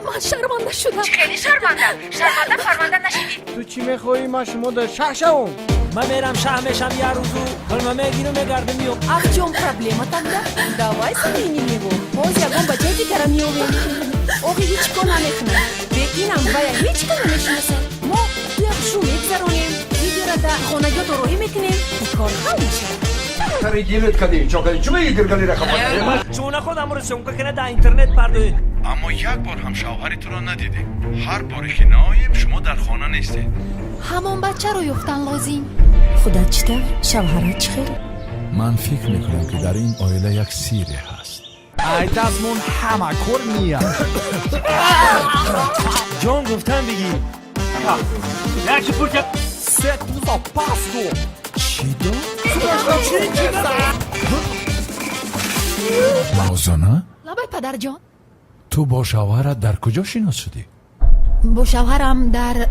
من شرمنده شدم. خیلی شرمنده نشدی. تو چی میخوایی؟ ما شما در شهر شوم. من میرم شهر میشم یه روزو حالا میگیرم میگردم میام. Ах, чем проблема тогда? Давай сменим его. Ось ягон бачайки карамиове. Ох, هیچ کنا نکنه. به اینم باید هیچ کنا نشناسه. ما یخشو میگذرونیم. ویدیو در خانگی دروهی میکنیم. کارها میشه. سر گیرت کدی چوکلی چوی گرگلی رقم چون خودم رو سمکه کنه در اینترنت پردوید. اما یک بار هم شوهری تو را ندیدیم. هر باری که ناییم شما در خانه نیستید. همون بچه رو یفتن لازم. خودت چطور؟ شوهرت چخیر؟ من فکر میکنم که در این عائله یک سیری هست. ای دستمون همه کور میاد. جان گفتم بگی. یکی پورکت. سه دوزا پاسکو. چی دو؟ موزانه؟ لبای پدر جان. تو با شوهرت در کجا شناس شدی؟ با شوهرم در